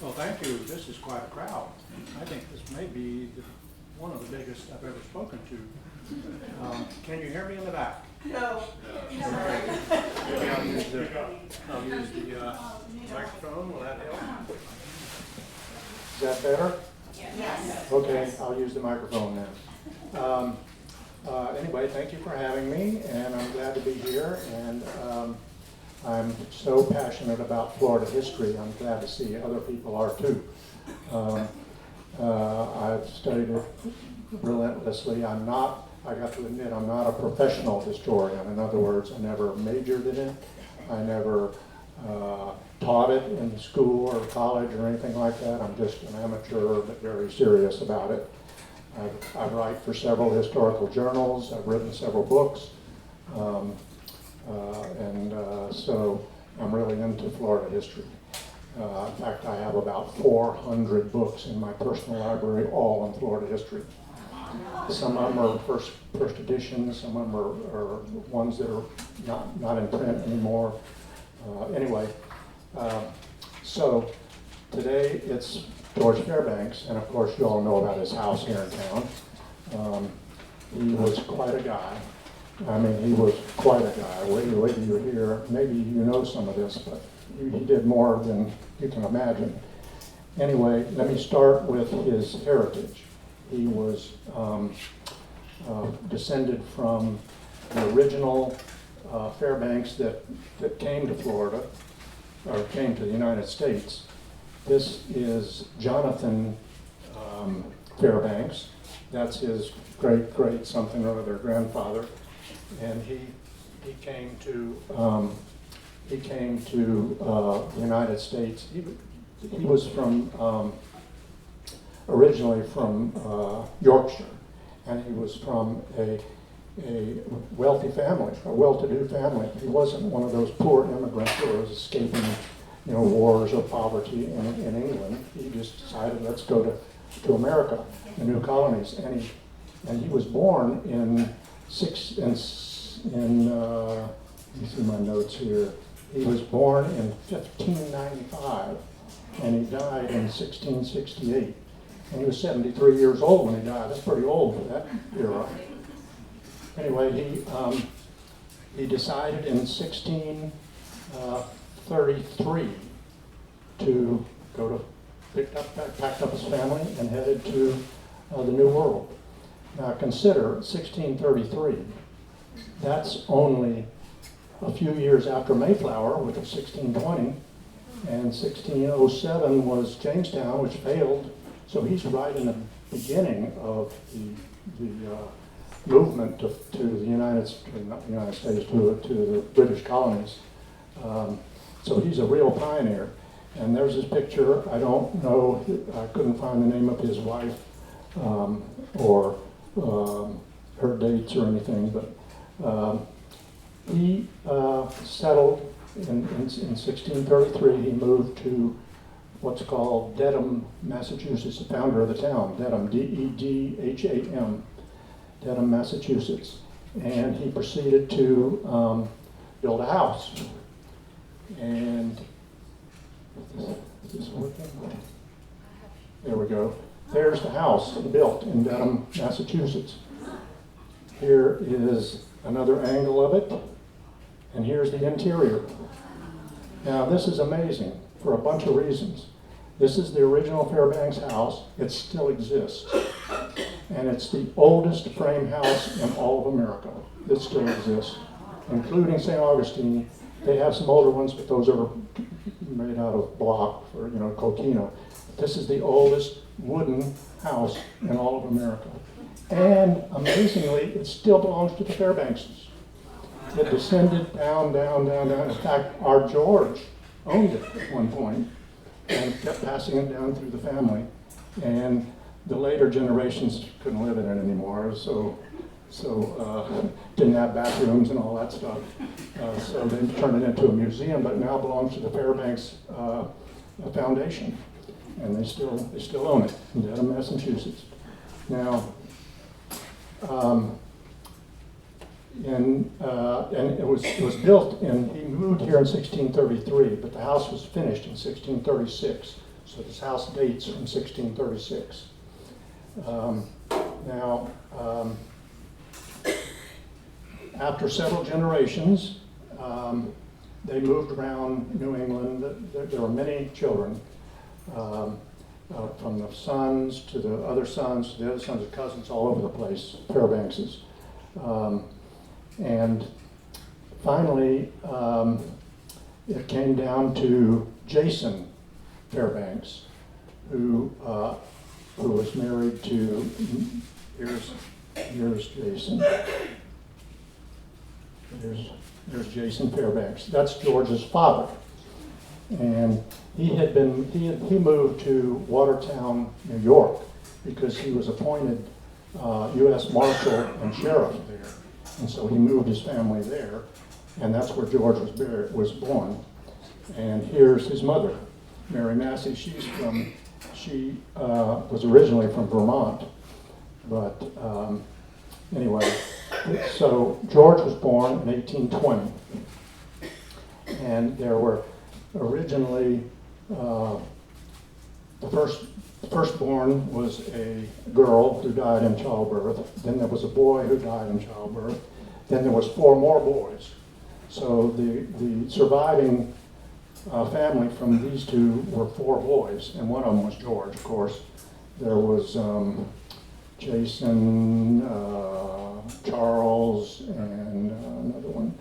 Well, thank you. This is quite a crowd. I think this may be one of the biggest I've ever spoken to. Can you hear me in the back? No. Maybe I'll use the microphone. Will that help? Is that better? Yes. Okay, I'll use the microphone then. Anyway, thank you for having me, and I'm glad to be here. And I'm so passionate about Florida history. I'm glad to see other people are too. I've studied it relentlessly. I got to admit, I'm not a professional historian. In other words, I never majored in it. I never taught it in school or college or anything like that. I'm just an amateur, but very serious about it. I write for several historical journals. I've written several books. So I'm really into Florida history. In fact, I have about 400 books in my personal library, all on Florida history. Some of them are first editions, some of them are ones that are not in print anymore. So today it's George Fairbanks, and of course you all know about his house here in town. He was quite a guy. I mean, he was quite a guy. Wait till you hear, maybe you know some of this, but he did more than you can imagine. Anyway, let me start with his heritage. He was descended from the original Fairbanks that came to Florida, or came to the United States. This is Jonathan Fairbanks. That's his great something or other grandfather, and he came to the United States. He was from originally from Yorkshire, and he was from a wealthy family, a well-to-do family. He wasn't one of those poor immigrants who was escaping, wars or poverty in England. He just decided, let's go to America, the new colonies, and he was born in let me see my notes here. He was born in 1595, and he died in 1668. And he was 73 years old when he died. That's pretty old for that era. Anyway, he decided in 1633 to packed up his family and headed to the New World. Now consider 1633. That's only a few years after Mayflower, which was 1620, and 1607 was Jamestown, which failed. So he's right in the beginning of the movement to the United States, to the British colonies. So he's a real pioneer. And there's his picture. I don't know, I couldn't find the name of his wife or her dates or anything, but he settled in 1633. He moved to what's called Dedham, Massachusetts, the founder of the town, Dedham, D-E-D-H-A-M, Dedham, Massachusetts. And he proceeded to build a house. And is this working? There we go. There's the house he built in Dedham, Massachusetts. Here is another angle of it, and here's the interior. Now this is amazing for a bunch of reasons. This is the original Fairbanks house. It still exists. And it's the oldest frame house in all of America that still exists, including St. Augustine. They have some older ones, but those are made out of block or, coquina. This is the oldest wooden house in all of America. And amazingly, it still belongs to the Fairbankses. It descended down. In fact, our George owned it at one point and kept passing it down through the family. And the later generations couldn't live in it anymore, so didn't have bathrooms and all that stuff. So they turned it into a museum, but it now belongs to the Fairbanks Foundation, and they still own it in Dedham, Massachusetts. Now, and it was built he moved here in 1633, but the house was finished in 1636. So this house dates from 1636. Now, after several generations, they moved around New England. There were many children, from the sons to the other sons, to the other sons of cousins all over the place, Fairbankses. And finally, it came down to Jason Fairbanks, who was married to, here's Jason. There's Jason Fairbanks. That's George's father. And he moved to Watertown, New York, because he was appointed U.S. Marshal and Sheriff there. And so he moved his family there, and that's where George was born. And here's his mother, Mary Massey. She was originally from Vermont, but anyway, so George was born in 1820, and there were originally the firstborn was a girl who died in childbirth. Then there was a boy who died in childbirth. Then there was 4 more boys. So the surviving family from these two were 4 boys, and one of them was George, of course. There was Jason, Charles, and another one,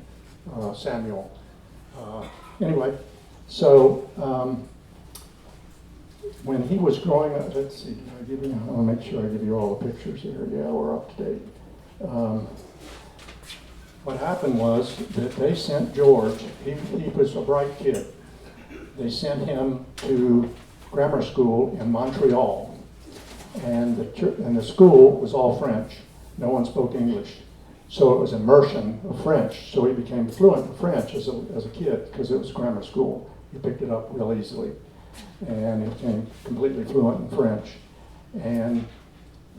Samuel. Anyway, so when he was growing up, let's see, I want to make sure I give you all the pictures here. Yeah, we're up to date. What happened was that they sent George, he was a bright kid. They sent him to grammar school in Montreal, and the school was all French. No one spoke English. So it was immersion of French. So he became fluent in French as a kid because it was grammar school. He picked it up real easily. And he became completely fluent in French. And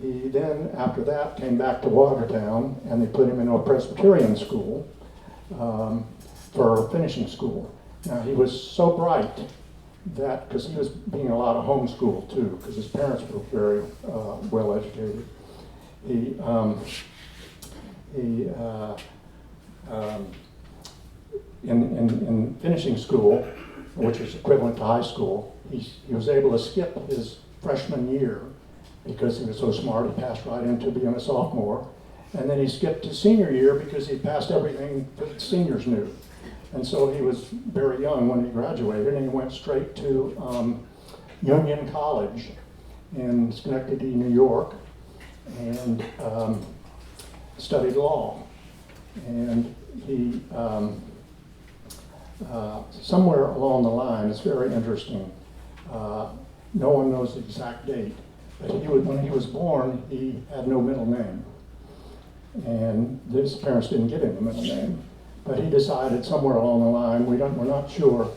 he then, after that, came back to Watertown, and they put him in a Presbyterian school for finishing school. Now, he was so bright that, because he was being a lot of homeschooled too, because his parents were very well educated. In finishing school, which is equivalent to high school, he was able to skip his freshman year because he was so smart. He passed right into being a sophomore. And then he skipped his senior year because he passed everything that seniors knew. And so he was very young when he graduated, and he went straight to Union College in Schenectady, New York, and studied law. And he, somewhere along the line, it's very interesting, no one knows the exact date, but when he was born, he had no middle name. And his parents didn't give him a middle name. But he decided somewhere along the line, we're not sure.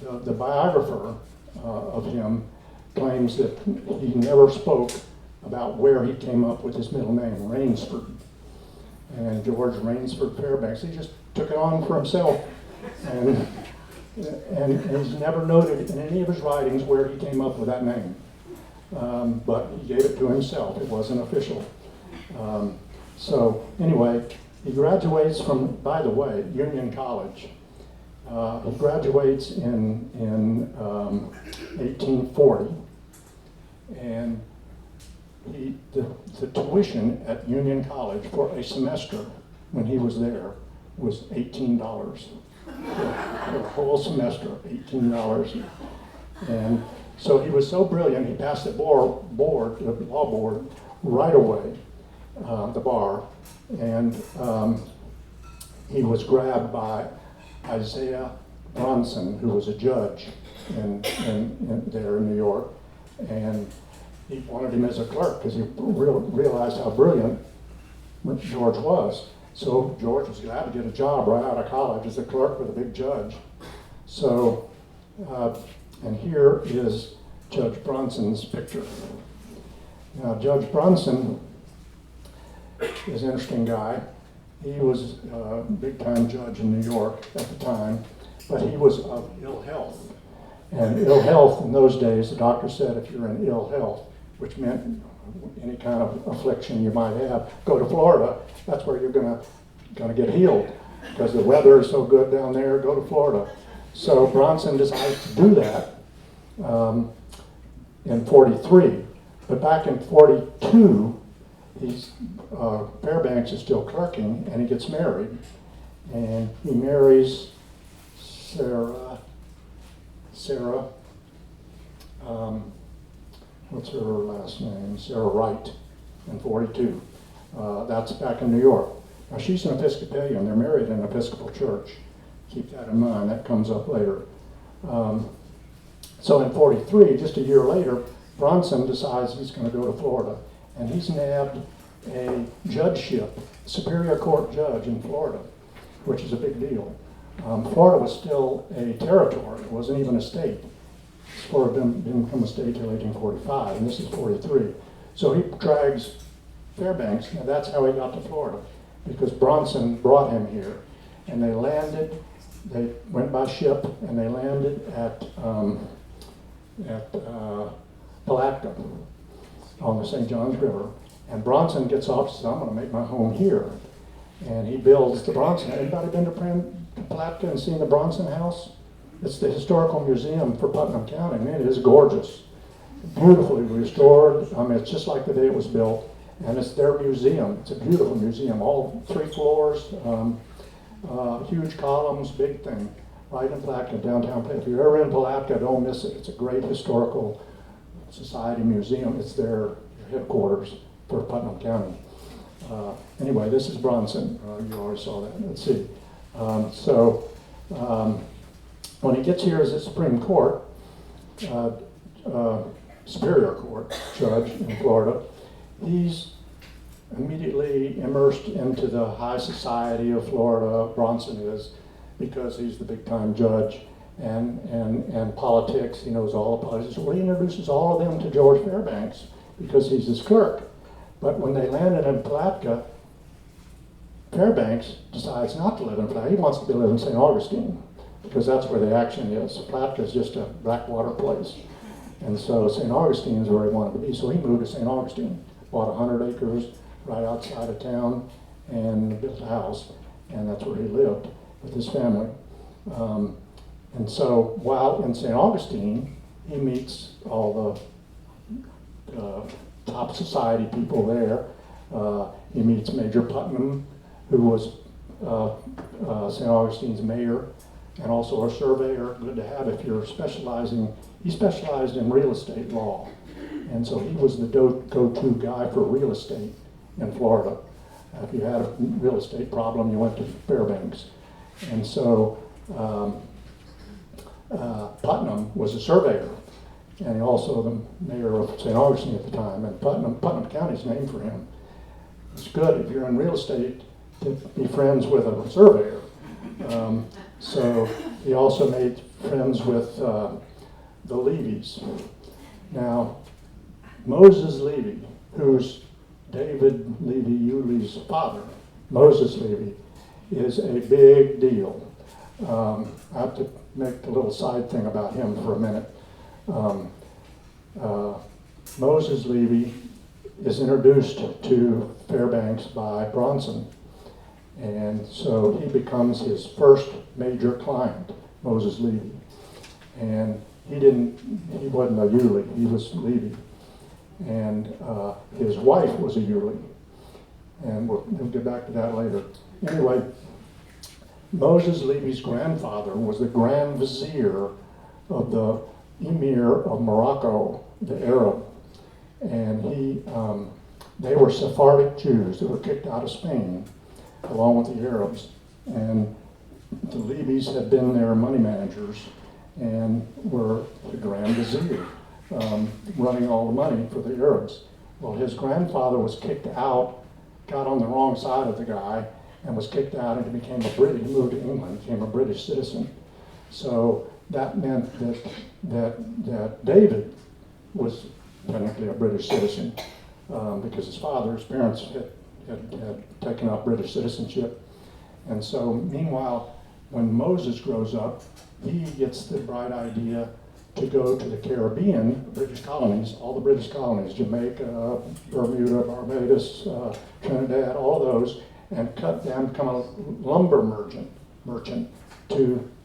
The biographer of him claims that he never spoke about where he came up with his middle name, Rainsford. And George Rainsford Fairbanks, he just took it on for himself. And he's never noted in any of his writings where he came up with that name. But he gave it to himself. It wasn't official. So anyway, he graduates from, by the way, Union College. He graduates in 1840, and the tuition at Union College for a semester when he was there was $18 for a whole semester, $18. And so he was so brilliant, he passed the law board right away, the bar. And he was grabbed by Isaiah Bronson, who was a judge there in New York, and he wanted him as a clerk because he realized how brilliant George was. So George was glad to get a job right out of college as a clerk with a big judge. So, and here is Judge Bronson's picture. Now, Judge Bronson is an interesting guy. He was a big-time judge in New York at the time, but he was of ill health. And ill health in those days, the doctor said if you're in ill health, which meant any kind of affliction you might have, go to Florida. That's where you're gonna get healed, because the weather is so good down there. Go to Florida. So Bronson decided to do that in '43. But back in '42, Fairbanks is still clerking, and he gets married, and he marries Sarah. What's her last name? Sarah Wright, in '42. That's back in New York. Now she's an Episcopalian. They're married in an Episcopal Church. Keep that in mind. That comes up later. So in '43, just a year later, Bronson decides he's going to go to Florida, and he's nabbed a judgeship, Superior Court judge in Florida, which is a big deal. Florida was still a territory. It wasn't even a state. Florida didn't become a state until 1845, and this is '43. So he drags Fairbanks, and that's how he got to Florida, because Bronson brought him here. And they went by ship, and they landed at Palatka on the St. Johns River. And Bronson gets off and says, I'm going to make my home here. And he builds the Bronson. Anybody been to Palatka and seen the Bronson House? It's the historical museum for Putnam County, and it is gorgeous. Beautifully restored. I mean, it's just like the day it was built. And it's their museum. It's a beautiful museum, all 3 floors, huge columns, big thing, right in Palatka, downtown Palatka. If you're ever in Palatka, don't miss it. It's a great historical society museum. It's their headquarters for Putnam County. Anyway, this is Bronson. You already saw that. Let's see. When he gets here as a Supreme Court, Superior Court judge in Florida, he's immediately immersed into the high society of Florida. Bronson is, because he's the big-time judge, and politics. He knows all the politics. Well, he introduces all of them to George Fairbanks because he's his clerk. But when they landed in Palatka, Fairbanks decides not to live in Palatka. He wants to live in St. Augustine, because that's where the action is. Palatka is just a blackwater place. And so St. Augustine is where he wanted to be. So he moved to St. Augustine, bought 100 acres right outside of town, and built a house. And that's where he lived with his family. And so while in St. Augustine, he meets all the top society people there. He meets Major Putnam, who was St. Augustine's mayor, and also a surveyor. Good to have if you're specializing. He specialized in real estate law, and so he was the go-to guy for real estate in Florida. If you had a real estate problem, you went to Fairbanks. And so Putnam was a surveyor, and also the mayor of St. Augustine at the time, and Putnam County is named for him. It's good if you're in real estate to be friends with a surveyor. So he also made friends with the Levies. Now, Moses Levy, who's David Levy Yulee's father, Moses Levy, is a big deal. I have to make a little side thing about him for a minute. Moses Levy is introduced to Fairbanks by Bronson, and so he becomes his first major client, Moses Levy. And he wasn't a Yulee, he was Levy. And his wife was a Yulee. And we'll get back to that later. Anyway, Moses Levy's grandfather was the Grand Vizier of the Emir of Morocco, the Arab. And they were Sephardic Jews that were kicked out of Spain, along with the Arabs. And the Levies had been their money managers and were the Grand Vizier, running all the money for the Arabs. Well, his grandfather was kicked out, got on the wrong side of the guy, and was kicked out, and he moved to England, became a British citizen. So that meant that David was technically a British citizen, because his parents had taken up British citizenship. And so meanwhile, when Moses grows up, he gets the bright idea to go to the Caribbean, British colonies, all the British colonies, Jamaica, Bermuda, Barbados, Trinidad, all of those, and cut down, become a lumber merchant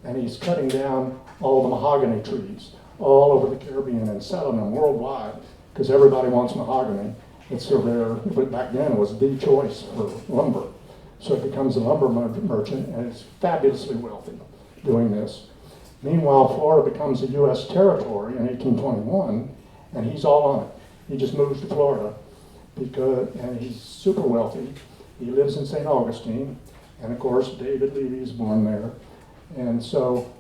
and he's cutting down all the mahogany trees all over the Caribbean and selling them worldwide, because everybody wants mahogany. It's so rare, but back then it was the choice for lumber. So it becomes a lumber merchant, and it's fabulously wealthy doing this. Meanwhile, Florida becomes a U.S. territory in 1821, and he's all on it. He just moves to Florida, and he's super wealthy. He lives in St. Augustine, and of course, David Levy is born there. And so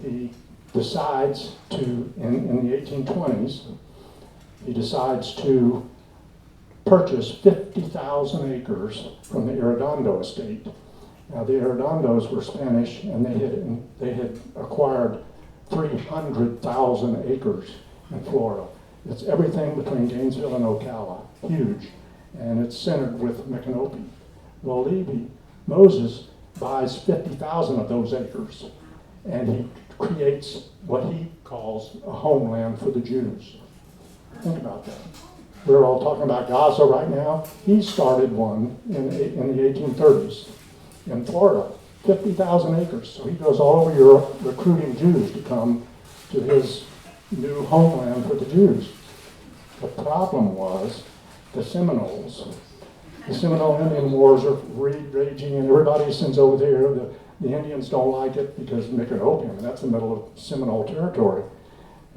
he decides to, in the 1820s, he decides to purchase 50,000 acres from the Arredondo estate. Now, the Arredondos were Spanish, and they had acquired 300,000 acres in Florida. It's everything between Gainesville and Ocala, huge, and it's centered with Micanopy. Well, Moses buys 50,000 of those acres, and he creates what he calls a homeland for the Jews. Think about that. We're all talking about Gaza right now. He started one in the 1830s in Florida, 50,000 acres. So he goes all over Europe recruiting Jews to come to his new homeland for the Jews. The problem was the Seminoles. The Seminole Indian Wars are raging, and everybody sends over there. The Indians don't like it because Micanopy, and that's the middle of Seminole territory.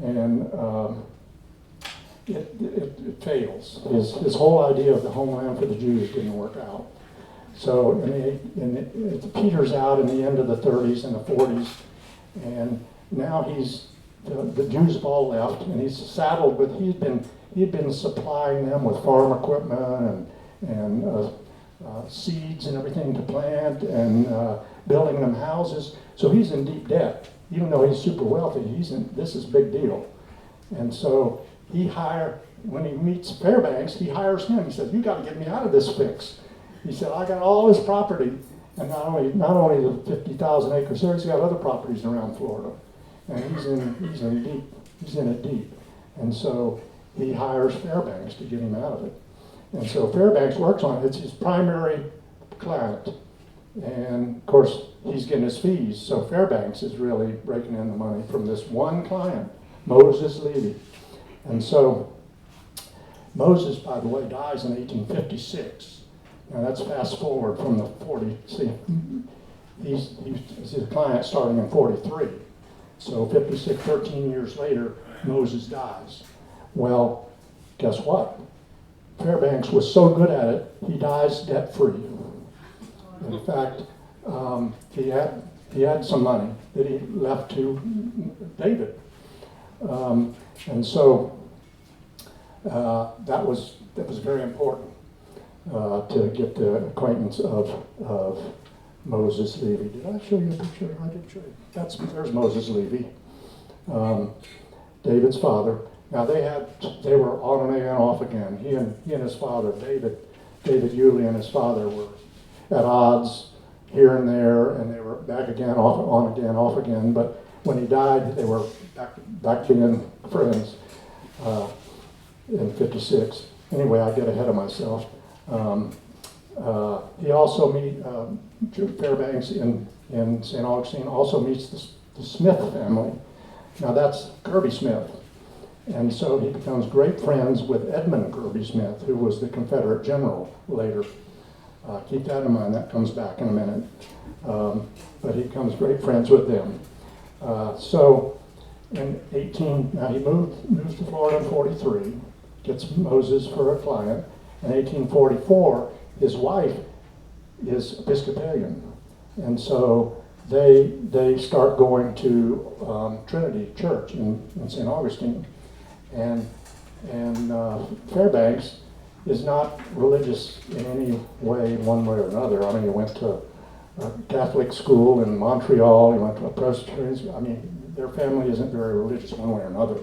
And it fails. His whole idea of the homeland for the Jews didn't work out. So it peters out in the end of the 30s and the 40s, and now the Jews have all left, and he's saddled with, he'd been supplying them with farm equipment and seeds and everything to plant, and building them houses. So he's in deep debt, even though he's super wealthy. This is a big deal. And so when he meets Fairbanks, he hires him. He says, "You got to get me out of this fix." He said, "I got all this property, and not only the 50,000 acres there, he's got other properties around Florida, and he's in it deep." And so he hires Fairbanks to get him out of it. And so Fairbanks works on it. It's his primary client. And of course, he's getting his fees. So Fairbanks is really raking in the money from this one client, Moses Levy. And so Moses, by the way, dies in 1856. Now that's fast forward from the 40. See, he's a client starting in 43. So 56, 13 years later, Moses dies. Well, guess what? Fairbanks was so good at it, he dies debt-free. In fact, he had some money that he left to David, and so that was very important to get the acquaintance of Moses Levy. Did I show you a picture? I did show you. There's Moses Levy, David's father. Now they were on and off again. He and his father, David Yulee, and his father were at odds here and there, and they were back again, off again. But when he died, they were back being friends in '56. Anyway, I get ahead of myself. He also Fairbanks in St. Augustine also meets the Smith family. Now that's Kirby Smith. And so he becomes great friends with Edmund Kirby Smith, who was the Confederate general later. Keep that in mind, that comes back in a minute. But he becomes great friends with them. So in now he moves to Florida in 43, gets Moses for a client. In 1844, his wife is Episcopalian. And so they start going to Trinity Church in St. Augustine. And Fairbanks is not religious in any way, one way or another. I mean, he went to a Catholic school in Montreal. He went to a Presbyterian school. I mean, their family isn't very religious one way or another.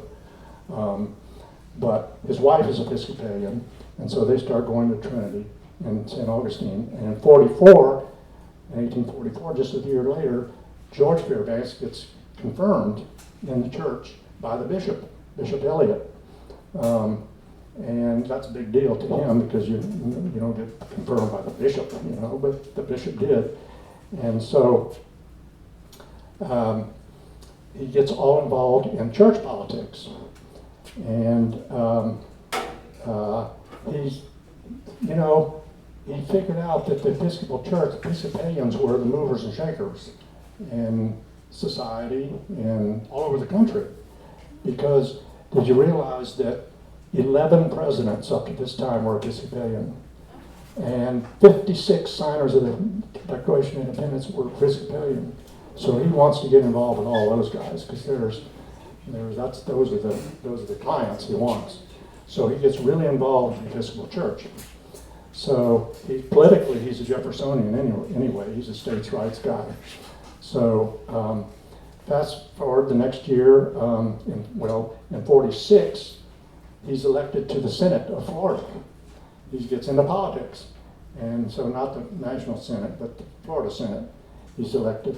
But his wife is Episcopalian, and so they start going to Trinity in St. Augustine. And in 1844, just a year later, George Fairbanks gets confirmed in the church by the bishop, Bishop Elliot. And that's a big deal to him because you don't get confirmed by the bishop, but the bishop did. And so he gets all involved in church politics. And he figured out that the Episcopal Church, Episcopalians were the movers and shakers in society and all over the country. Because did you realize that 11 presidents up to this time were Episcopalian, and 56 signers of the Declaration of Independence were Episcopalian. So he wants to get involved in all those guys because those are the clients he wants. So he gets really involved in the Episcopal Church. So politically he's a Jeffersonian anyway. He's a states' rights guy. So fast forward the next year, in 46. He's elected to the Senate of Florida. He gets into politics. And so not the National Senate, but the Florida Senate, he's elected.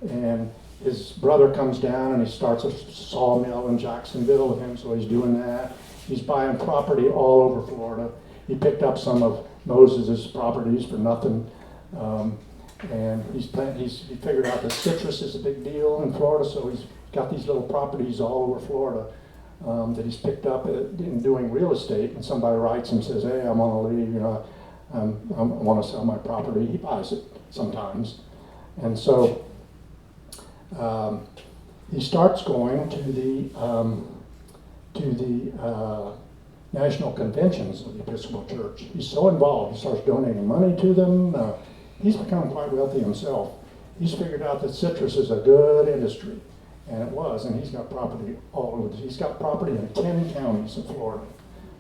And his brother comes down and he starts a sawmill in Jacksonville with him, so he's doing that. He's buying property all over Florida. He picked up some of Moses's properties for nothing. And he figured out that citrus is a big deal in Florida, so he's got these little properties all over Florida. That he's picked up in doing real estate, and somebody writes and says, "Hey, I'm going to leave. I want to sell my property." He buys it sometimes, and so he starts going to the national conventions of the Episcopal Church. He's so involved. He starts donating money to them. He's become quite wealthy himself. He's figured out that citrus is a good industry. And it was, and he's got property all over. He's got property in 10 counties in Florida.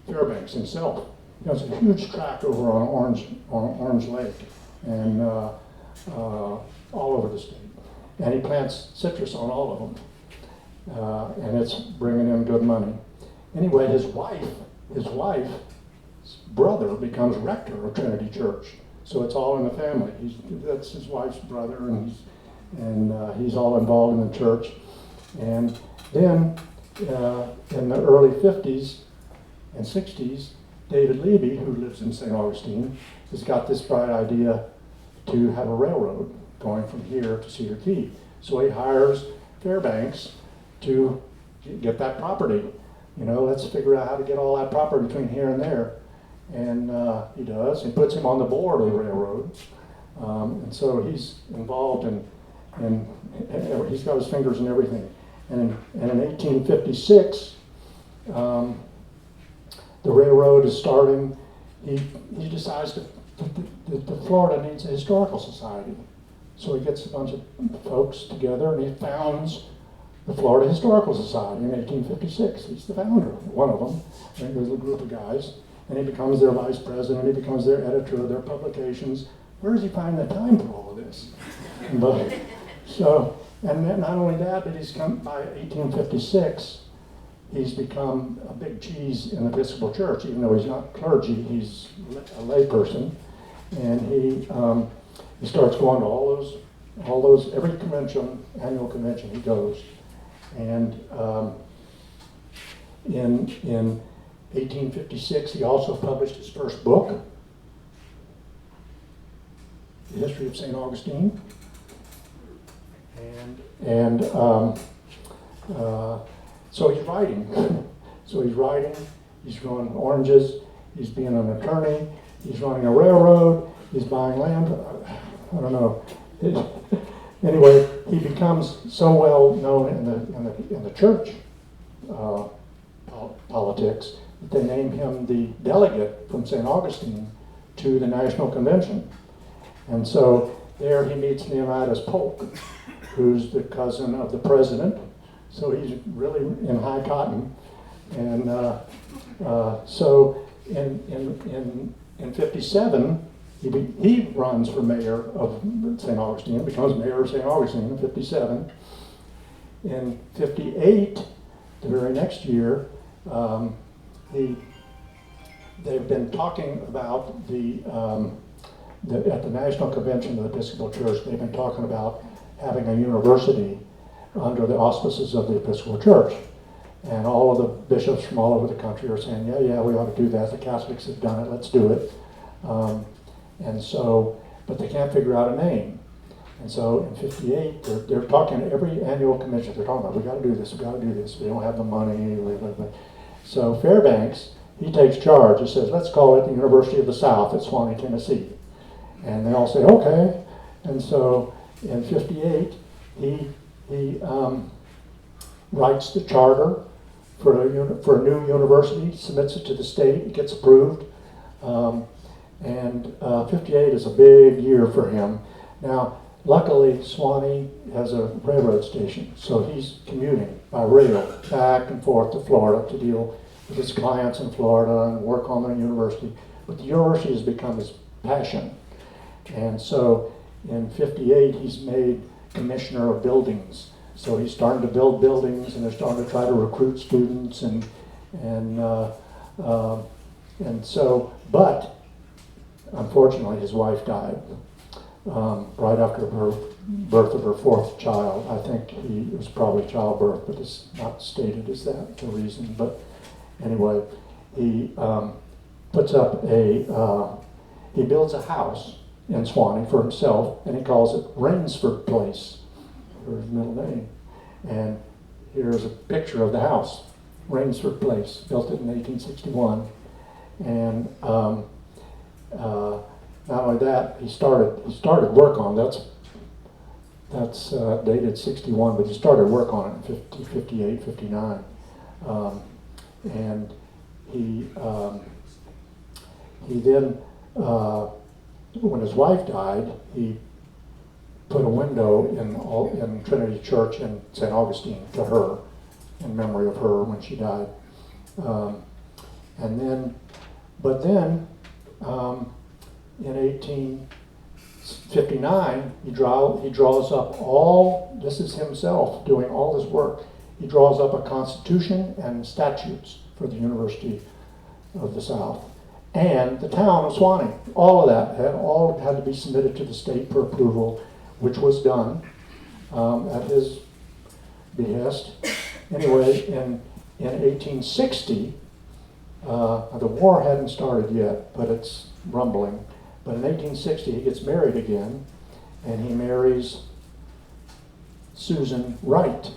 Fairbanks himself. He has a huge tract over on Orange Lake, and all over the state. And he plants citrus on all of them, and it's bringing in good money. Anyway, his wife's brother becomes rector of Trinity Church. So it's all in the family. That's his wife's brother, and he's all involved in the church. And then in the early 50s and 60s, David Levy, who lives in St. Augustine, has got this bright idea to have a railroad going from here to Cedar Key. So he hires Fairbanks to get that property. Let's figure out how to get all that property between here and there. And he does. He puts him on the board of the railroad. And so he's involved in he's got his fingers in everything. And in 1856, the railroad is starting. He decides that Florida needs a historical society. So he gets a bunch of folks together and he founds the Florida Historical Society in 1856. He's the founder, one of them. I think there's a group of guys. And he becomes their vice president. He becomes their editor of their publications. Where does he find the time for all of this? And then not only that, but he's come by 1856, he's become a big cheese in the Episcopal Church, even though he's not clergy, he's a lay person. And he starts going to all those, every convention, annual convention he goes. And in 1856, he also published his first book, The History of St. Augustine. And so he's writing. He's growing oranges, he's being an attorney, he's running a railroad, he's buying land. I don't know. Anyway, he becomes so well known in the church politics that they name him the delegate from St. Augustine to the National Convention. And so there he meets Leonidas Polk, who's the cousin of the president. So he's really in high cotton. And so in 57, he runs for mayor of St. Augustine, becomes mayor of St. Augustine in 57. In 58, the very next year, they've been talking about at the National Convention of the Episcopal Church, they've been talking about having a university under the auspices of the Episcopal Church. And all of the bishops from all over the country are saying, yeah, we ought to do that. The Catholics have done it, let's do it. And so, but they can't figure out a name. And so in 58, they're talking to every annual convention. They're talking about, we got to do this, we don't have the money. So Fairbanks, he takes charge. He says, let's call it the University of the South at Swanee, Tennessee. And they all say, okay. And so in 58, he writes the charter for a new university, submits it to the state, it gets approved. And 58 is a big year for him. Now, luckily, Swanee has a railroad station, so he's commuting by rail back and forth to Florida to deal with his clients in Florida and work on the university. But the university has become his passion. And so in 58, he's made commissioner of buildings. So he's starting to build buildings, and they're starting to try to recruit students, and so, but unfortunately, his wife died right after her birth of her fourth child. I think it was probably childbirth, but it's not stated as that the reason. But anyway, he puts up he builds a house in Swanee for himself, and he calls it Rainsford Place, for his middle name. And here's a picture of the house, Rainsford Place, built it in 1861. And not only that, he started work on it. That's dated 61, but he started work on it in 58, 59. And he then, when his wife died, he put a window in Trinity Church in St. Augustine to her, in memory of her when she died. But then in 1859, he draws up this is himself doing all this work. He draws up a constitution and statutes for the University of the South. And the town of Swanee, all of that had to be submitted to the state for approval, which was done at his behest. Anyway, in 1860, the war hadn't started yet, but it's rumbling. But in 1860, he gets married again, and he marries Susan Wright.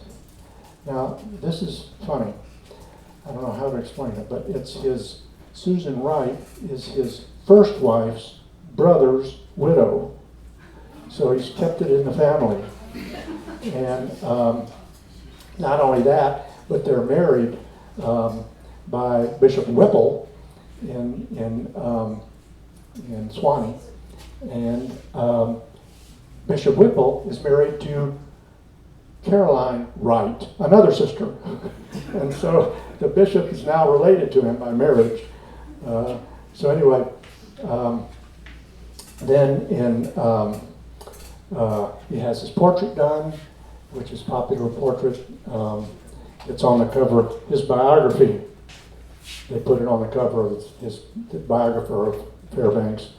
Now, this is funny. I don't know how to explain it, but Susan Wright is his first wife's brother's widow. So he's kept it in the family. And not only that, but they're married by Bishop Whipple in Swanee. And Bishop Whipple is married to Caroline Wright, another sister. And so the bishop is now related to him by marriage. So anyway, then he has his portrait done, which is a popular portrait. It's on the cover of his biography. They put it on the cover of the biographer of Fairbanks.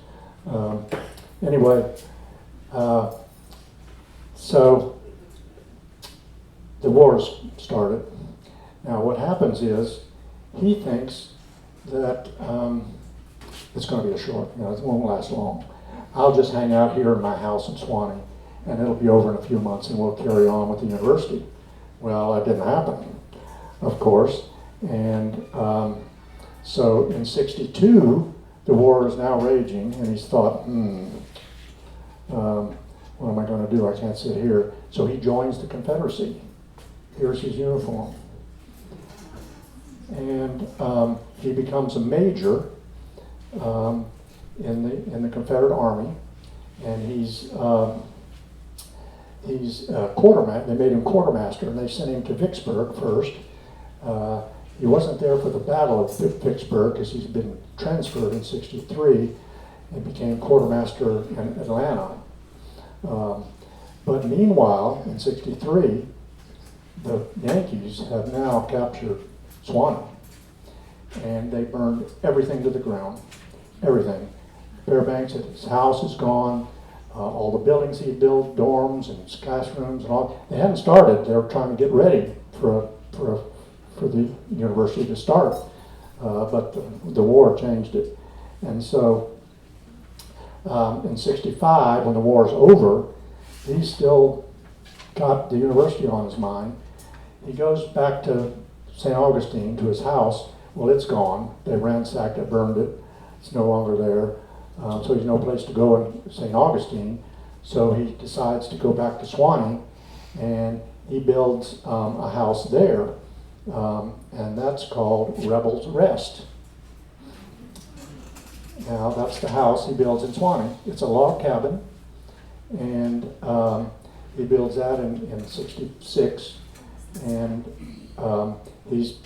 Anyway, so the war's started. Now what happens is he thinks that it's going to be it won't last long. I'll just hang out here in my house in Swanee, and it'll be over in a few months, and we'll carry on with the university. Well, that didn't happen, of course. And so in 62, the war is now raging, and he's thought, what am I going to do? I can't sit here. So he joins the Confederacy. Here's his uniform. And he becomes a major in the Confederate Army, and he's quartermaster. They made him quartermaster, and they sent him to Vicksburg first. He wasn't there for the Battle of Vicksburg because he's been transferred in 63 and became quartermaster in Atlanta. But meanwhile, in 63, the Yankees have now captured Swanee, and they burned everything to the ground. Everything. Fairbanks, his house is gone. all the buildings he built, dorms and classrooms and all. They hadn't started. They were trying to get ready for the university to start, but the war changed it. And so in '65, when the war's over, he's still got the university on his mind. He goes back to St. Augustine, to his house. Well, it's gone. They ransacked it, burned it. It's no longer there. So he's no place to go in St. Augustine. So he decides to go back to Suwanee, and he builds a house there, and that's called Rebel's Rest. Now, that's the house he builds in Suwanee. It's a log cabin, and he builds that in '66, and he's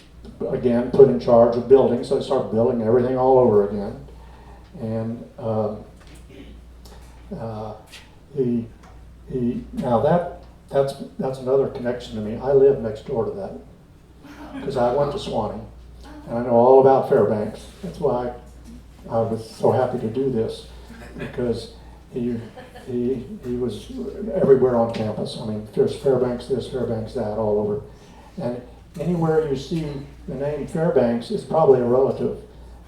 again put in charge of building, so they start building everything all over again. And that's another connection to me. I live next door to that because I went to Suwanee, and I know all about Fairbanks. That's why I was so happy to do this, because he was everywhere on campus. I mean, there's Fairbanks this, Fairbanks that, all over. And anywhere you see the name Fairbanks, it's probably a relative,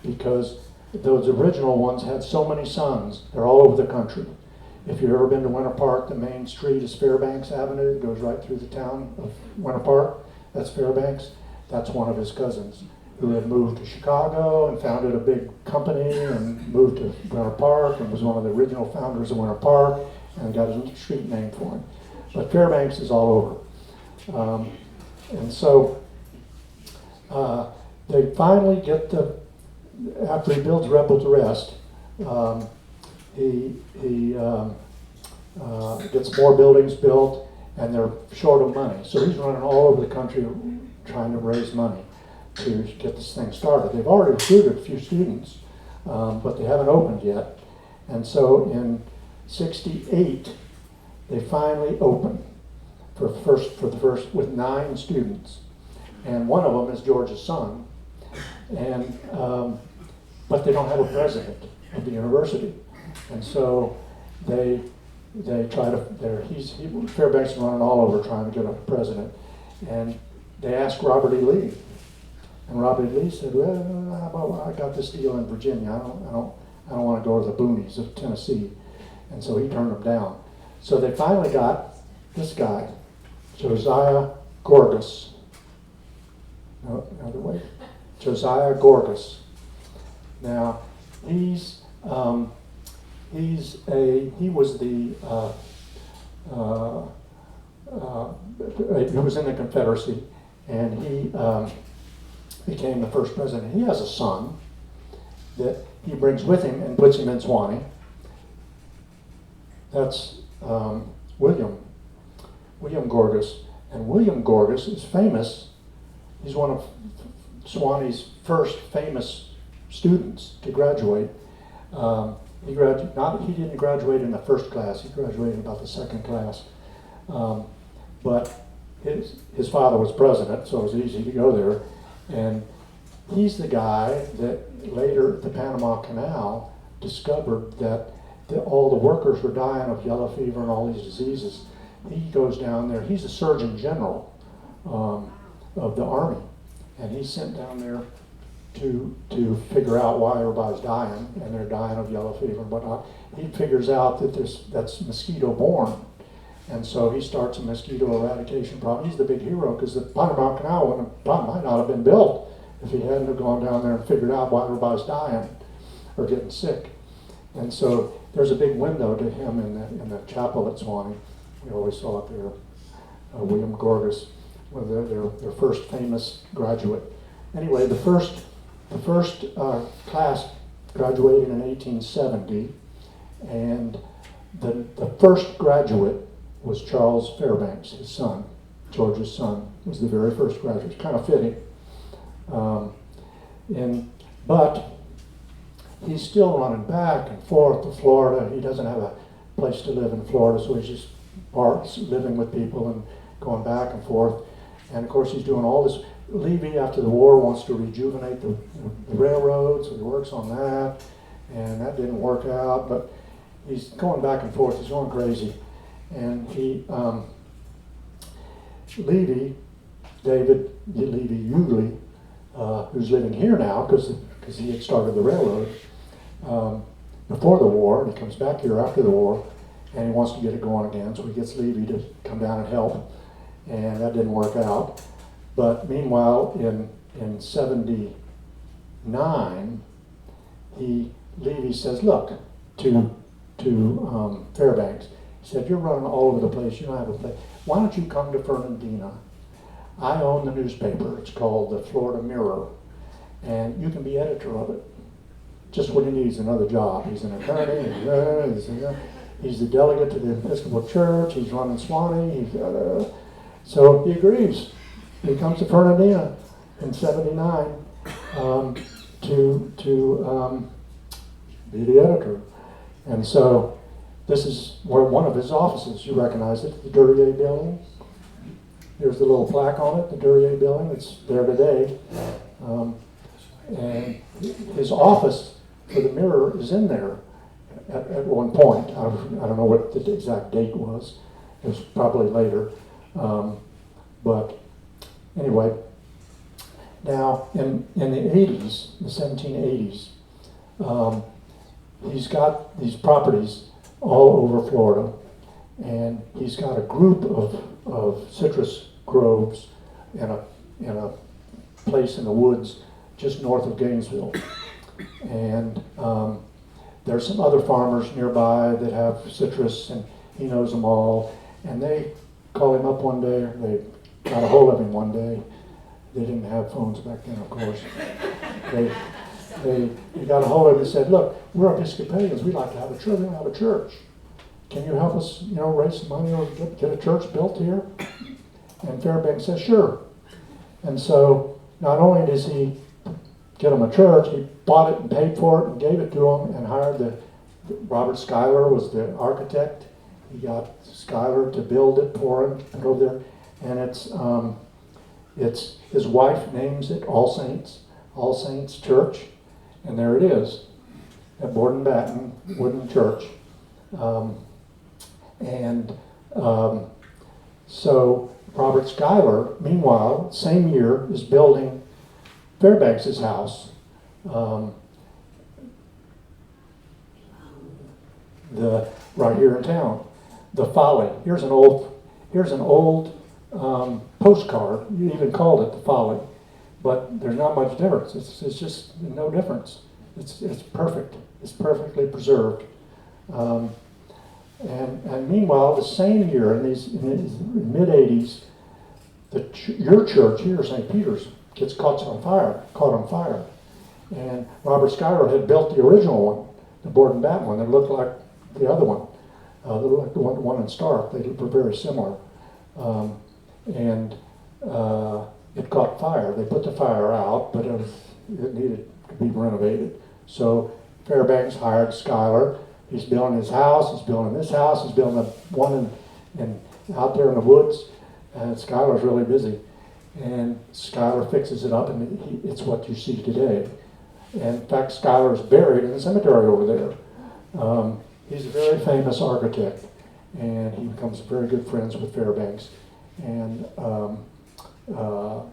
because those original ones had so many sons. They're all over the country. If you've ever been to Winter Park, the main street is Fairbanks Avenue. It goes right through the town of Winter Park. That's Fairbanks. That's one of his cousins who had moved to Chicago and founded a big company and moved to Winter Park and was one of the original founders of Winter Park and got a street named for him. But Fairbanks is all over. And so they finally get after he builds Rebel's Rest, he gets more buildings built, and they're short of money. So he's running all over the country trying to raise money to get this thing started. They've already recruited a few students, but they haven't opened yet. And so in '68, they finally open for the first with 9 students, and one of them is George's son. And but they don't have a president of the university, and so they try to. Fairbanks is running all over trying to get a president, and they asked Robert E. Lee, and Robert E. Lee said, "Well, I got this deal in Virginia. I don't want to go to the boonies of Tennessee," and so he turned them down. So they finally got this guy, Josiah Gorgas. No, other way. Josiah Gorgas. Now, he was in the Confederacy, and he became the first president. He has a son that he brings with him and puts him in Suwanee. That's William Gorgas. And William Gorgas is famous. He's one of Suwanee's first famous students to graduate. He didn't graduate in the first class. He graduated in about the second class. But his father was president, so it was easy to go there. And he's the guy that later at the Panama Canal discovered that all the workers were dying of yellow fever and all these diseases. He goes down there. He's the Surgeon General of the Army, and he's sent down there to figure out why everybody's dying, and they're dying of yellow fever and whatnot. He figures out that that's mosquito-borne, and so he starts a mosquito eradication problem. He's the big hero, because the Panama Canal might not have been built if he hadn't have gone down there and figured out why everybody's dying or getting sick. And so there's a big window to him in the chapel at Suwanee. We always saw it there. William Gorgas, their first famous graduate. Anyway, the first class graduated in 1870, and the first graduate was Charles Fairbanks, his son. George's son was the very first graduate. It's kind of fitting. But he's still running back and forth to Florida. He doesn't have a place to live in Florida, so he's just living with people and going back and forth. And of course, he's doing all this. Levy, after the war, wants to rejuvenate the railroad, so he works on that, and that didn't work out. But he's going back and forth. He's going crazy, and David Levy Hughley, who's living here now because he had started the railroad before the war, and he comes back here after the war, and he wants to get it going again. So he gets Levy to come down and help, and that didn't work out. But meanwhile, in '79, Levy says, look, to Fairbanks, he said, you're running all over the place, you don't have a place. Why don't you come to Fernandina? I own the newspaper, it's called the Florida Mirror, and you can be editor of it. Just what he needs, another job. He's an attorney, he's the delegate to the Episcopal Church, he's running Swanee, so he agrees. He comes to Fernandina in '79 to be the editor. And so this is where one of his offices, you recognize it, the Duryea building. There's the little plaque on it, the Duryea building, it's there today. And his office for the Mirror is in there at one point. I don't know what the exact date was. It was probably later. But anyway, now in the 80s, the 1780s, he's got these properties all over Florida, and he's got a group of citrus groves in a place in the woods just north of Gainesville. And there's some other farmers nearby that have citrus, and he knows them all. And they call him up one day, they got a hold of him one day. They didn't have phones back then, of course. They got a hold of him and said, look, we're Episcopalians, we'd like to have a church, Can you help us, raise some money or get a church built here? And Fairbanks says, sure. And so not only does he get him a church, he bought it and paid for it and gave it to him and hired Robert Schuyler was the architect. He got Schuyler to build it for him, put over there. And it's his wife names it All Saints Church. And there it is, at Borden Batten Wooden Church. So Robert Schuyler, meanwhile, same year, is building Fairbanks' house. Right here in town, the Folly. Here's an old postcard. You even called it the Folly, but there's not much difference. It's just no difference. It's perfect. It's perfectly preserved. And meanwhile, the same year, in the mid '80s, your church here, St. Peter's, gets caught on fire. And Robert Schuyler had built the original one, the Borden Batten one, that looked like the other one. They looked like the one in Stark. They were very similar. It caught fire. They put the fire out, but it needed to be renovated. So Fairbanks hired Schuyler. He's building his house. He's building this house. He's building one out there in the woods. And Schuyler's really busy. And Schuyler fixes it up, and it's what you see today. And in fact, Schuyler is buried in the cemetery over there. He's a very famous architect, and he becomes very good friends with Fairbanks. And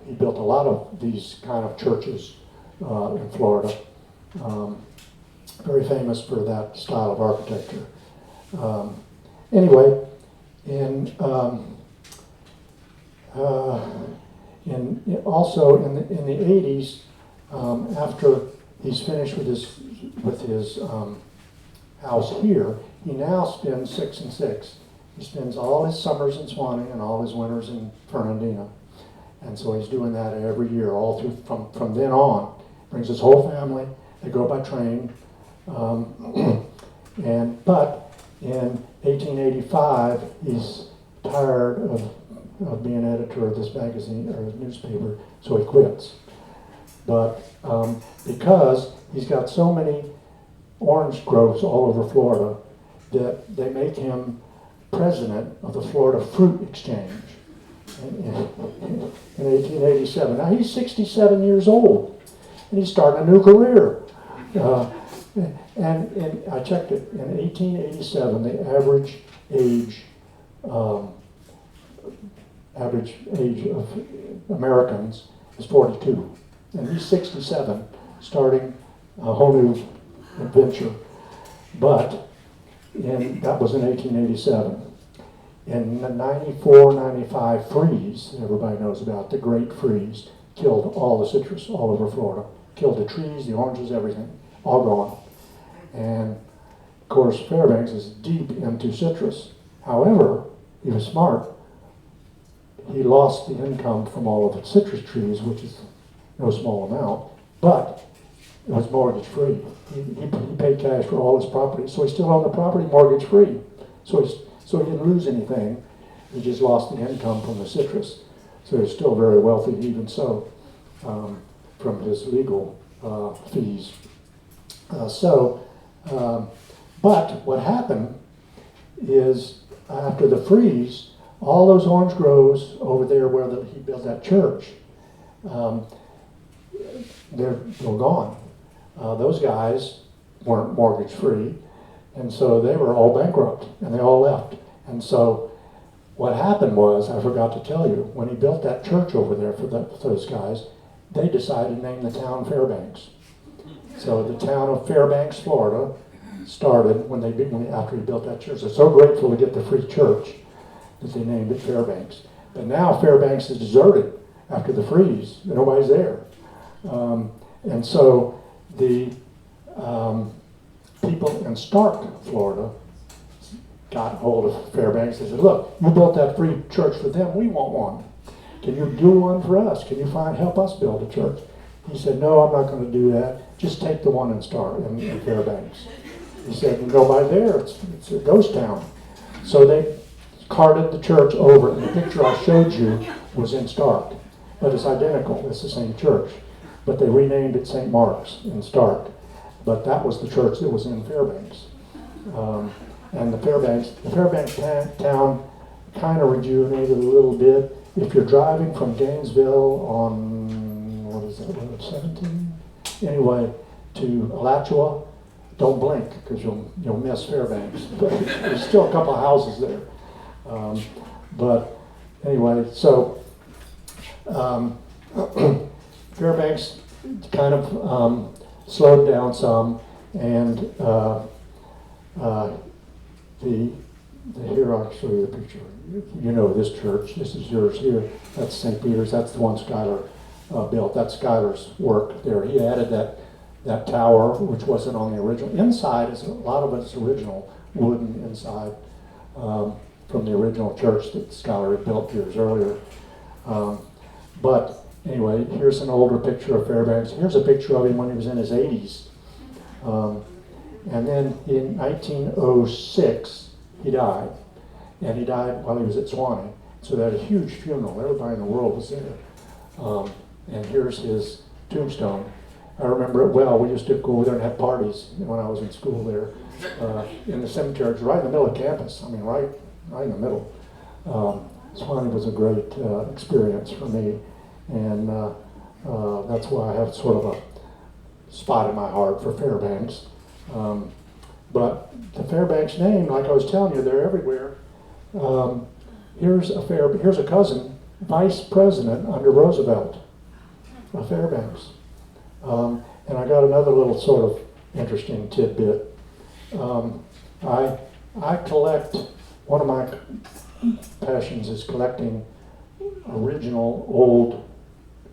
he built a lot of these kind of churches in Florida. Very famous for that style of architecture. Anyway, also in the 80s, after he's finished with his house here, he now spends 6 and 6. He spends all his summers in Swanee and all his winters in Fernandina. And so he's doing that every year, all through from then on. Brings his whole family. They go by train. But in 1885, he's tired of being editor of this magazine or newspaper, so he quits. But because he's got so many orange groves all over Florida that they make him president of the Florida Fruit Exchange in 1887. Now he's 67 years old, and he's starting a new career. And I checked it, in 1887, the average age of Americans is 42. And he's 67, starting a whole new adventure. But that was in 1887. In the 94-95 freeze, everybody knows about, the Great Freeze, killed all the citrus all over Florida. Killed the trees, the oranges, everything, all gone. And of course, Fairbanks is deep into citrus. However, he was smart. He lost the income from all of the citrus trees, which is no small amount, but it was mortgage free. He paid cash for all his property, so he still owned the property mortgage free. So he didn't lose anything. He just lost the income from the citrus. So he's still very wealthy, even so, from his legal fees. But what happened is, after the freeze, all those orange groves over there where he built that church, they're gone. Those guys weren't mortgage free, and so they were all bankrupt, and they all left. And so what happened was, I forgot to tell you, when he built that church over there for those guys, they decided to name the town Fairbanks. So the town of Fairbanks, Florida, started after he built that church. They're so grateful to get the free church that they named it Fairbanks. But now Fairbanks is deserted after the freeze. Nobody's there. And so the people in Stark, Florida, got hold of Fairbanks. They said, look, you built that free church for them. We want one. Can you do one for us? Can you help us build a church? He said, no, I'm not going to do that. Just take the one in Stark, in Fairbanks. He said, you go by there. It's a ghost town. So they carted the church over, and the picture I showed you was in Stark. But it's identical. It's the same church. But they renamed it St. Mark's in Stark. But that was the church that was in Fairbanks. And the Fairbanks town kind of rejuvenated a little bit. If you're driving from Gainesville on, what is that, Road 17? Anyway, to Alachua, don't blink, because you'll miss Fairbanks. But there's still a couple of houses there. But anyway, so Fairbanks kind of slowed down some, and here I'll show you the picture. You know this church. This is yours here. That's St. Peter's. That's the one Schuyler built. That's Schuyler's work there. He added that tower, which wasn't on the original. Inside, a lot of it's original wooden inside from the original church that Schuyler had built years earlier. But anyway, here's an older picture of Fairbanks. Here's a picture of him when he was in his 80s. And then in 1906, he died. And he died while he was at Swanee. So they had a huge funeral. Everybody in the world was there. And here's his tombstone. I remember it well. We used to go over there and have parties when I was in school there. In the cemetery, it's right in the middle of campus. I mean, right in the middle. Swanee was a great experience for me. And that's why I have sort of a spot in my heart for Fairbanks. But the Fairbanks name, like I was telling you, they're everywhere. Here's a cousin, vice president under Roosevelt, of Fairbanks. And I got another little sort of interesting tidbit. I collect, one of my passions is collecting original old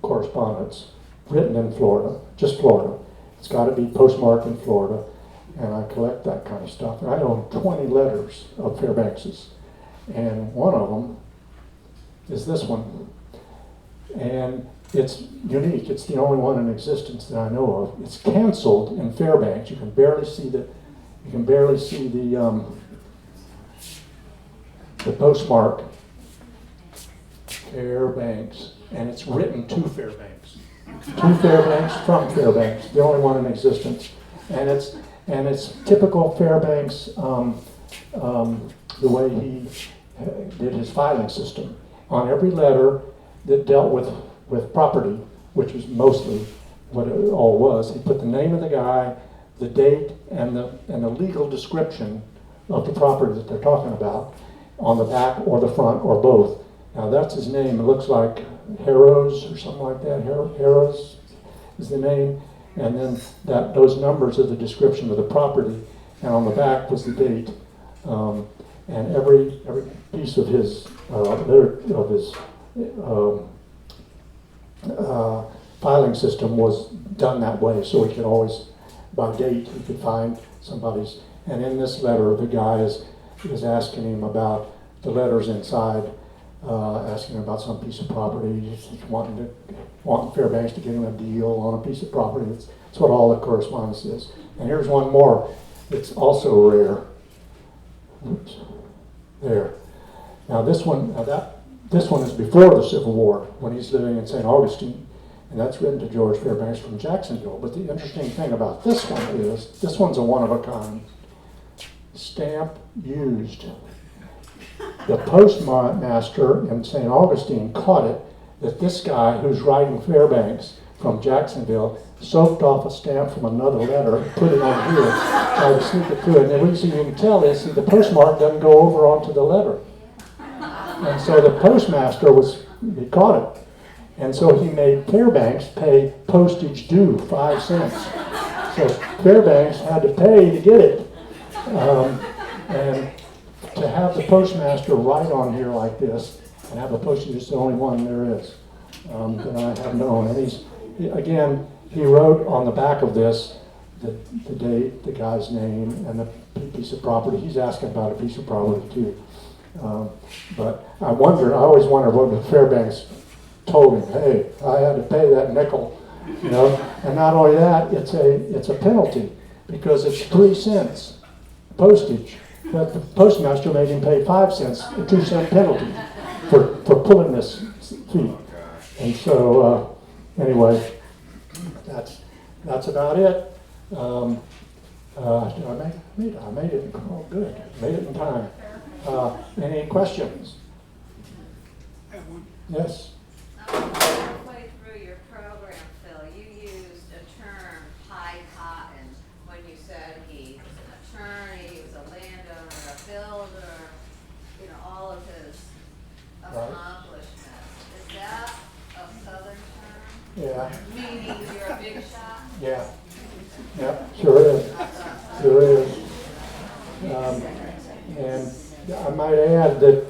correspondence written in Florida, just Florida. It's got to be postmarked in Florida, and I collect that kind of stuff. And I own 20 letters of Fairbanks's, and one of them is this one. And it's unique. It's the only one in existence that I know of. It's canceled in Fairbanks. You can barely see the postmark. Fairbanks, and it's written to Fairbanks. To Fairbanks, from Fairbanks, the only one in existence. And it's typical Fairbanks, the way he did his filing system. On every letter that dealt with property, which was mostly what it all was, he put the name of the guy, the date and the legal description of the property that they're talking about on the back or the front or both. Now that's his name. It looks like Harrows or something like that. Harrows is the name, and then those numbers are the description of the property, and on the back was the date. And every piece of his filing system was done that way, so he could always, by date, he could find somebody's. And in this letter, the guy is asking him about the letters inside, asking him about some piece of property. He's wanting Fairbanks to get him a deal on a piece of property. That's what all the correspondence is. And here's one more. It's also rare. Oops. There. Now this one is before the Civil War, when he's living in St. Augustine, and that's written to George Fairbanks from Jacksonville. But the interesting thing about this one is, this one's a one-of-a-kind. Stamp used. The postmaster in St. Augustine caught it, that this guy who's writing Fairbanks from Jacksonville soaked off a stamp from another letter and put it on here, tried to sneak it through. And the reason you can tell is the postmark doesn't go over onto the letter. And so the postmaster he caught it. And so he made Fairbanks pay postage due, 5 cents. So Fairbanks had to pay to get it. And to have the postmaster write on here like this, and have a postage, is the only one there is that I have known. And he wrote on the back of this the date, the guy's name, and the piece of property. He's asking about a piece of property too. But I always wonder what the Fairbanks told him. Hey, I had to pay that nickel, And not only that, it's a penalty because it's 3 cents postage. But the postmaster made him pay 5 cents, a 2-cent penalty for pulling this fee. And so anyway, that's about it. I made it. Oh, good. Made it in time. Any questions? Yes. Halfway through your program, Phil, you used a term, high cotton, when you said he was an attorney, he was a landowner, a builder, all of his accomplishments. Is that a southern term? Yeah. Meaning you're a big shot? Yeah. Yeah, sure is. Sure is. And I might add that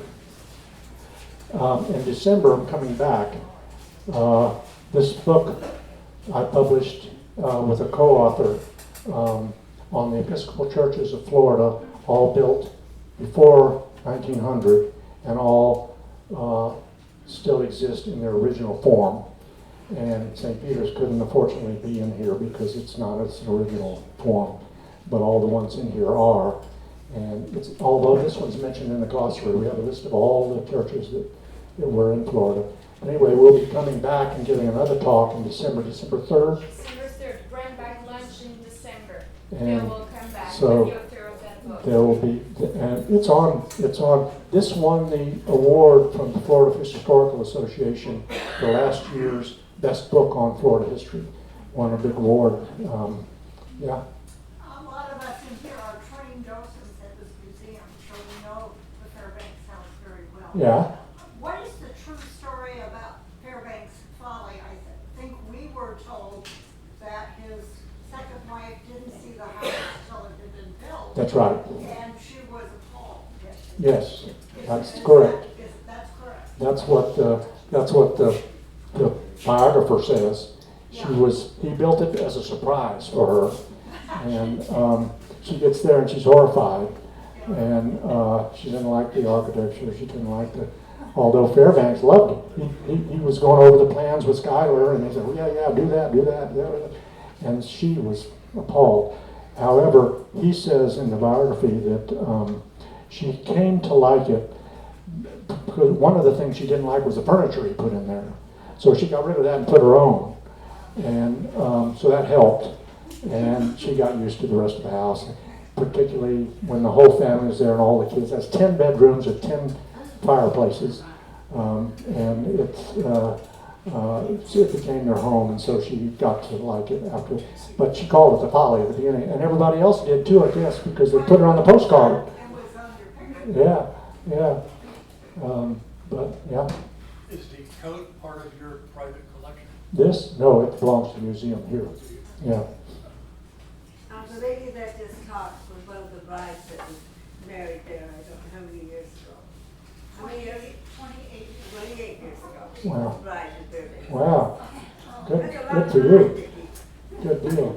in December, I'm coming back. This book I published with a co-author on the Episcopal churches of Florida, all built before 1900 and all still exist in their original form. And St. Peter's couldn't unfortunately be in here because it's not its original form, but all the ones in here are. And although this one's mentioned in the glossary, we have a list of all the churches that were in Florida. But anyway, we'll be coming back and giving another talk in December 3rd. December 3rd, bring back lunch in December. And Phil will come back so with your thoroughbred book. there will be, and it's on, this won the award from the Florida Historical Association for last year's best book on Florida history. Won a big award. Yeah. A lot of us in here are trained docents at this museum, so we know the Fairbanks house very well. Yeah. What is the true story about Fairbanks' folly? I think we were told that his second wife didn't see the house until it had been built. That's right. And she was appalled. Yes, that's correct. That's correct. That's what the biographer says. He built it as a surprise for her, and she gets there and she's horrified, and she didn't like the architecture. She didn't like although Fairbanks loved it. He was going over the plans with Schuyler, and he said, well, yeah, do that. And she was appalled. However, he says in the biography that she came to like it because one of the things she didn't like was the furniture he put in there. So she got rid of that and put her own. And so that helped. And she got used to the rest of the house, particularly when the whole family was there and all the kids. That's 10 bedrooms with 10 fireplaces. And it's it became their home, and so she got to like it after. But she called it the Folly at the beginning, and everybody else did too, I guess, because they put her on the postcard. It was on your picture. Yeah. But yeah, Is the coat part of your private collection? this, no, it belongs to the museum here. Yeah. The lady that just talked was one of the brides that was married there, I don't know how many years ago. How many years? 28 years ago. She Wow. was bride in Fairbanks. Wow. Good, That's a lot good of for time, you. Vicki. Good deal.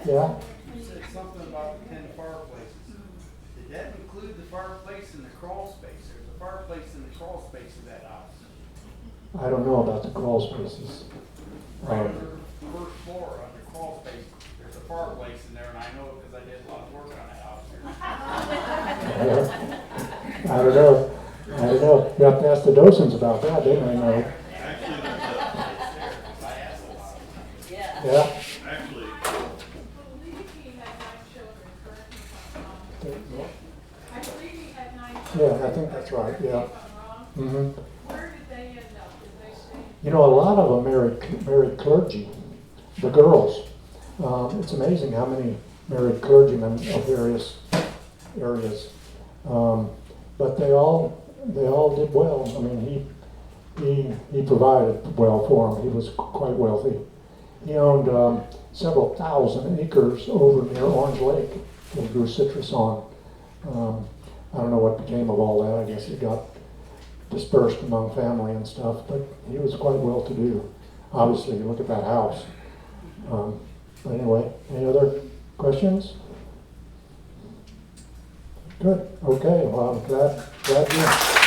Yeah. You said something about the 10 fireplaces. Did that include the fireplace in the crawl space? There's a fireplace in the crawl space of that house. I don't know about the crawl spaces. Right under the first floor, under crawl space, there's a fireplace in there, and I know it because I did a lot of work on that house here. I don't know. You have to ask the docents about that. They may know. Actually, it's there, because I asked about it. Yeah. Yeah. Actually, I believe he had 9 children, correct me if I'm wrong. I believe he had 9 children. Yeah, I think that's right. Yeah. Correct me if I'm wrong. Mm-hmm. Where did they end up? Did they stay? You know, a lot of them married clergy, the girls. It's amazing how many married clergymen of various areas. But they all did well. I mean, he provided well for them. He was quite wealthy. He owned several thousand acres over near Orange Lake that he grew citrus on. I don't know what became of all that. I guess it got dispersed among family and stuff, but he was quite well to do. Obviously, you look at that house. But anyway, any other questions? Good. Okay. Well, I'm glad you.